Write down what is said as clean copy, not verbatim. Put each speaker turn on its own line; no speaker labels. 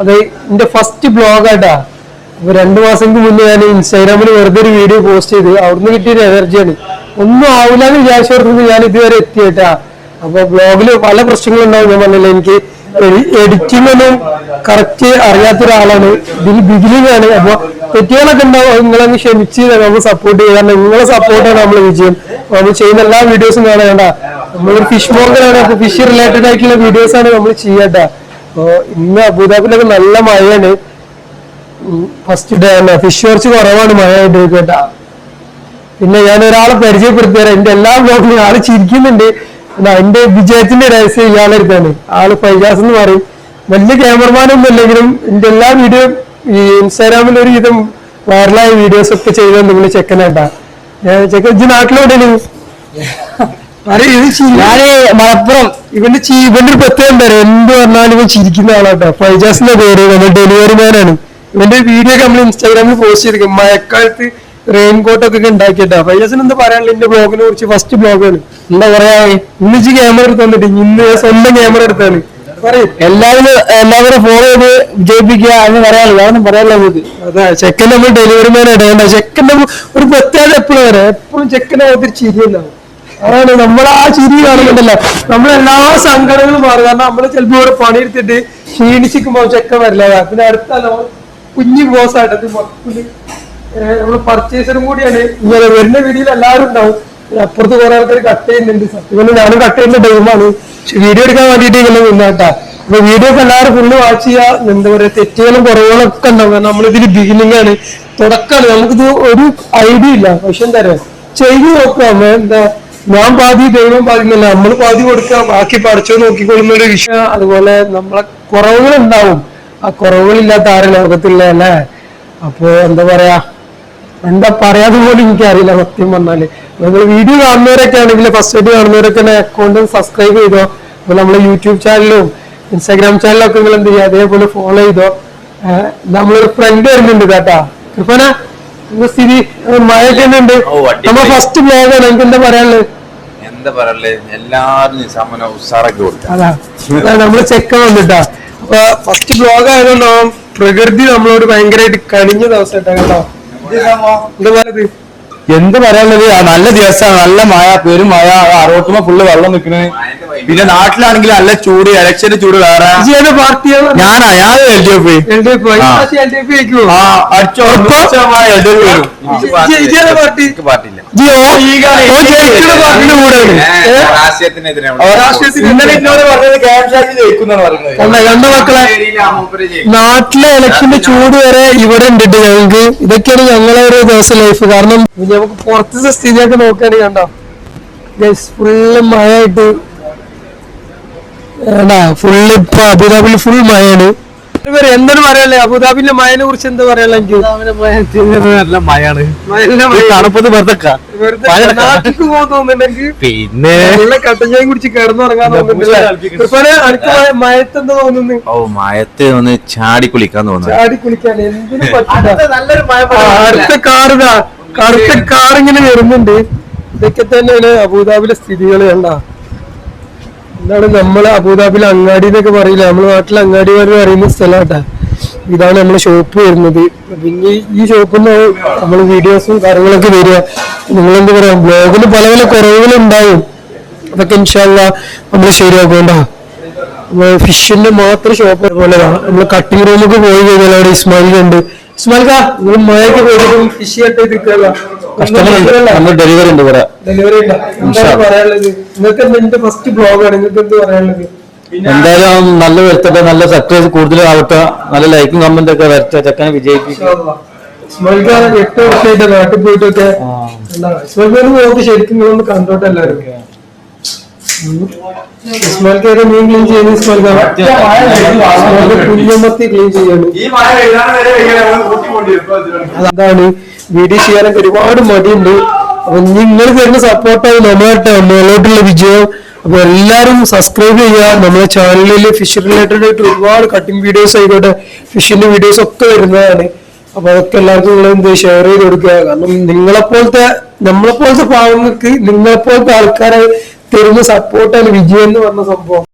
അതെ എന്റെ ഫസ്റ്റ് ബ്ലോഗായിട്ടാ. അപ്പൊ 2 മാസം മുന്നേ ഞാൻ ഇൻസ്റ്റാഗ്രാമിൽ വെറുതെ ഒരു വീഡിയോ പോസ്റ്റ് ചെയ്ത് അവിടുന്ന് കിട്ടിയൊരു എനർജിയാണ്. ഒന്നും ആവില്ലാന്ന് വിചാരിച്ചോർന്ന് ഞാൻ ഇതുവരെ എത്തിയിട്ടാ. അപ്പൊ ബ്ലോഗില് പല പ്രശ്നങ്ങളുണ്ടാവും. ഞാൻ പറഞ്ഞില്ല, എനിക്ക് എഡിറ്റിംഗ് ഒന്നും കറക്റ്റ് അറിയാത്ത ഒരാളാണ്, ഇതിൽ ബിഗിനിങ് ആണ്. അപ്പൊ തെറ്റുകളൊക്കെ ഉണ്ടാവും, നിങ്ങളങ്ങ് ക്ഷമിച്ച് നമ്മൾ സപ്പോർട്ട് ചെയ്യുക. കാരണം നിങ്ങളെ സപ്പോർട്ടാണ് നമ്മളെ വിജയം. നമ്മൾ ചെയ്യുന്ന എല്ലാ വീഡിയോസും കാണാണ്ട. നമ്മളൊരു ഫിഷ് ബ്ലോഗറാണ്, അപ്പൊ ഫിഷ് റിലേറ്റഡ് ആയിട്ടുള്ള വീഡിയോസ് ആണ് നമ്മൾ ചെയ്യട്ടാ. അപ്പൊ ഇന്ന് അബുദാബിയിലൊക്കെ നല്ല മഴയാണ്. ഫസ്റ്റ് ഡേ ആണ്, ഫിഷ് കുറച്ച് കുറവാണ് മഴ ആയിട്ട് കേട്ടാ. പിന്നെ ഞാൻ ഒരാളെ പരിചയപ്പെടുത്തിയാൽ എന്റെ എല്ലാ ബ്ലോഗിലും ആള് ചിരിക്കുന്നുണ്ട്. എന്റെ വിജയത്തിന്റെ രഹസ്യം ഇയാളെടുത്താണ്. ആള് ഫൈജാസ് എന്ന് പറയും. വലിയ ക്യാമറമാനൊന്നും ഇല്ലെങ്കിലും എന്റെ എല്ലാ വീഡിയോ ഈ ഇൻസ്റ്റാഗ്രാമിൽ ഒരു വിധം വൈറലായ വീഡിയോസ് ഒക്കെ ചെയ്താൽ നിങ്ങൾ ചെക്കനായിട്ടാ. ചെക്കൻ ഇജ്ജ് നാട്ടിലോടെയാണ്? ഞാന് മലപ്പുറം. ഇവന്റെ ഒരു പ്രത്യേകം തരാം, എന്ത് പറഞ്ഞാലും ഇവൻ ചിരിക്കുന്ന ആളാട്ടോ. ഫൈജാസിന്റെ പേര്, നമ്മൾ ഡെലിവറി മാനാണ്. ഇവന്റെ വീഡിയോ ഒക്കെ നമ്മൾ ഇൻസ്റ്റാഗ്രാമിൽ പോസ്റ്റ് ചെയ്തിരിക്കും. മഴക്കാലത്ത് റെയിൻകോട്ടൊക്കെ ഉണ്ടാക്കിയിട്ടാ. ഫൈജാസിന് എന്താ പറയാനുള്ള എന്റെ ബ്ലോഗിനെ കുറിച്ച്? ഫസ്റ്റ് ബ്ലോഗാണ്. എന്താ പറയാ, ഇന്നിച്ച് ക്യാമറ എടുത്ത് വന്നിട്ട് ഇന്ന് സ്വന്തം ക്യാമറ എടുത്താണ്. എല്ലാവരും ഫോളോ ചെയ്ത് വിജയിപ്പിക്കുക എന്ന് പറയാനുള്ളത്, അതൊന്നും പറയാനുള്ള നമുക്ക്. അതെ, ചെക്കൻ നമ്മൾ ഡെലിവറി മാൻ ഇടേണ്ട. ചെക്കൻ്റെ ഒരു പ്രത്യേകത എപ്പോഴും വരാം, എപ്പോഴും ചെക്കനെ ഒത്തിരി ചിരിയുണ്ടാവും. അതാണ് നമ്മൾ ആ ചിരി കാണുന്നുണ്ടല്ലോ, നമ്മളെല്ലാ സങ്കടങ്ങളും മാറും. കാരണം നമ്മള് ചിലപ്പോ ഇവിടെ പണിയെടുത്തിട്ട് ക്ഷീണിച്ചിരിക്കുമ്പോ ചെക്കൻ വരില്ല. പിന്നെ അടുത്ത കുഞ്ഞു ബോസായിട്ട് മൊത്തത്തില് നമ്മള് പർച്ചേസറും കൂടിയാണ്. ഇങ്ങനെ വരുന്ന വീഡിയോയിൽ എല്ലാവരും ഉണ്ടാവും. അപ്പുറത്ത് കുറെ ആൾക്കാർ കട്ട് ചെയ്യുന്നുണ്ട്. സത്യം ഞാനും കട്ട് ചെയ്യുന്ന ടൈമാണ്, പക്ഷെ വീഡിയോ എടുക്കാൻ വേണ്ടിയിട്ട് ഇങ്ങനെ നിന്നാട്ടാ. അപ്പൊ വീഡിയോ ഒക്കെ എല്ലാവരും ഫുള്ള് വാച്ച് ചെയ്യുക. എന്താ പറയാ, തെറ്റുകളും കുറവുകളും ഒക്കെ ഉണ്ടാവും. കാരണം നമ്മളിതിൽ ബിഗിനിങ് ആണ്, തുടക്കമാണ്. നമുക്കിത് ഒരു ഐഡിയ ഇല്ല. പക്ഷെ എന്താ പറയാ, ചെയ്ത് നോക്കാം. എന്താ, ഞാൻ പാതി ദൈവം പാതിന്നല്ല, നമ്മൾ പാതി കൊടുക്കുക, ബാക്കി പഠിച്ചോ നോക്കിക്കൊള്ളുന്ന ഒരു വിഷയം. അതുപോലെ നമ്മളെ കുറവുകൾ ഉണ്ടാവും. ആ കുറവുകളില്ലാത്ത ആരും ലോകത്തില്ല അല്ലേ. അപ്പൊ എന്താ പറയാ, എന്താ പറയാതെ പോലും എനിക്കറിയില്ല സത്യം പറഞ്ഞാല്. നമ്മൾ വീഡിയോ കാണുന്നവരൊക്കെ ആണെങ്കിൽ ഫസ്റ്റ് ആയിട്ട് കാണുന്നവരൊക്കെ അക്കൗണ്ട് സബ്സ്ക്രൈബ് ചെയ്തോ. അപ്പൊ നമ്മളെ യൂട്യൂബ് ചാനലും ഇൻസ്റ്റാഗ്രാം ചാനലും ഒക്കെ നിങ്ങൾ എന്ത് ചെയ്യുക, അതേപോലെ ഫോളോ ചെയ്തോ. നമ്മളൊരു ഫ്രണ്ട് വരുന്നുണ്ട് കേട്ടാ. കൃപന സ്ഥിതി മഴയൊക്കെ ഉണ്ട്. നമ്മൾ ഫസ്റ്റ് ബ്ലോഗാണ്, എനിക്ക് എന്താ പറയാനുള്ളത്? അതാ നമ്മള് ചെക്കൻ വന്നിട്ടാ. അപ്പൊ ഫസ്റ്റ് ബ്ലോഗ് ആയതുകൊണ്ടോ പ്രകൃതി നമ്മളോട് ഭയങ്കരമായിട്ട് കണിഞ്ഞ ദിവസമായിട്ടാ കേട്ടോ.
എന്ത് പറയാനുള്ളത്, നല്ല ദിവസമാണ്, നല്ല മഴ, പെരും മഴ, അറോട്ടുമ്പോ ഫുള്ള് വെള്ളം നിൽക്കുന്നത്. പിന്നെ നാട്ടിലാണെങ്കിൽ നല്ല ചൂട്, ഇലക്ഷന്റെ ചൂട് വേറെ. ഞാൻ LDF
നാട്ടിലെ ഇലക്ഷന്റെ ചൂട് വരെ ഇവിടെ ഉണ്ട് ഞങ്ങൾക്ക്. ഇതൊക്കെയാണ് ഞങ്ങളെ ഒരു ദിവസം ലൈഫ്. കാരണം നമുക്ക് പുറത്തെ സ്ഥിതിയൊക്കെ നോക്കുകയാണെങ്കിൽ കണ്ടോ, ഫുള്ള് മഴയായിട്ട് ഫുള്ള് ഇപ്പൊ അബുദാബിയിൽ ഫുൾ മഴയാണ്. എന്താണ് പറയാല്ലേ അബുദാബിയിലെ മഴനെ കുറിച്ച്? എന്താ പറയാനുള്ള എനിക്ക്?
നല്ല മഴയാണ്, തണുപ്പത്ത്
നാട്ടിലേക്ക് പോകാൻ തോന്നുന്നുണ്ടെങ്കിൽ പിന്നെ കട്ടഞ്ചായും കുടിച്ച് കിടന്നുറങ്ങാൻ തോന്നുന്നുണ്ട്. മഴത്ത് എന്താ തോന്നുന്നു?
മഴത്ത് ഒന്ന് ചാടി കുളിക്കാൻ തോന്നുന്നു.
ചാടി കുളിക്കാൻ എന്തിനും പറ്റില്ല. അടുത്ത കാറിങ്ങനെ വരുന്നുണ്ട്. ഇതൊക്കെ തന്നെയാണ് അബുദാബിയിലെ സ്ഥിതികൾ. കണ്ടാ, എന്താണ് നമ്മള് അബുദാബിയിലെ അങ്ങാടി എന്നൊക്കെ പറയില്ല, നമ്മളെ നാട്ടിലെ അങ്ങാടി പറയുന്ന സ്ഥലമാട്ടാ. ഇതാണ് നമ്മളെ ഷോപ്പ് വരുന്നത്. പിന്നെ ഈ ഷോപ്പിൽ നിന്ന് നമ്മള് വീഡിയോസും കാര്യങ്ങളൊക്കെ വരിക. നിങ്ങളെന്ത് പറയാ, ബ്ലോഗിൽ പല പല കുറവുകളുണ്ടാവും. അതൊക്കെ ഇൻഷാ അല്ലാഹ് നമ്മള് ശരിയാക്കണ്ട. ഫിഷിന്റെ മാത്രം ഷോപ്പ് പോലെയാണ്. നമ്മള് കട്ടിംഗ് റൂമൊക്കെ പോയി കഴിഞ്ഞാൽ അവിടെ ഇസ്മായിലുണ്ട്. ഇസ്മായിൽക്കാ, നിങ്ങൾ മഴയൊക്കെ പോയിട്ടും ഫിഷ് കെട്ടിരിക്കല്ല,
ഡെലിവറി ഉണ്ട്.
ഡെലിവറി പറയാനുള്ളത് നിങ്ങൾക്ക്? എന്റെ ഫസ്റ്റ് ബ്ലോഗാണ്, നിങ്ങൾക്ക് എന്ത് പറയാനുള്ളത്?
എന്തായാലും നല്ല വരുത്തട്ടെ, നല്ല സക്സസ് കൂടുതലാവട്ടെ, നല്ല ലൈക്കും കമന്റ് ഒക്കെ വരട്ടെ, ചെക്കനെ വിജയിപ്പിക്കും.
8 വർഷമായിട്ട് നാട്ടിൽ പോയിട്ടൊക്കെ നോക്കി ശരിക്കും നിങ്ങളൊന്ന് കണ്ടോട്ടെ എല്ലാവരും. ഇസ്മായിൽക്കാരെ മീൻ ക്ലീൻ ചെയ്യുന്ന കുഞ്ഞമ്മത്തി ക്ലീൻ ചെയ്യാണ്. അതാണ് വീഡിയോ ചെയ്യാനൊക്കെ ഒരുപാട് മടിയുണ്ട്. അപ്പൊ നിങ്ങൾ തരുന്ന സപ്പോർട്ടായി നമ്മളോട്ടുള്ള വിജയം. അപ്പൊ എല്ലാരും സബ്സ്ക്രൈബ് ചെയ്യുക. നമ്മുടെ ചാനലിൽ ഫിഷ് റിലേറ്റഡ് ആയിട്ട് ഒരുപാട് കട്ടിംഗ് വീഡിയോസ് ആയിക്കോട്ടെ, ഫിഷിന്റെ വീഡിയോസ് ഒക്കെ വരുന്നതാണ്. അപ്പൊ അതൊക്കെ എല്ലാവർക്കും നിങ്ങൾ എന്ത് ഷെയർ ചെയ്ത് കൊടുക്കുക. കാരണം നിങ്ങളെപ്പോലത്തെ നമ്മളെപ്പോലത്തെ പാവങ്ങൾക്ക് നിങ്ങളെപ്പോലത്തെ ആൾക്കാരെ തരുന്ന സപ്പോർട്ടാണ് വിജയം എന്ന് പറഞ്ഞ സംഭവം.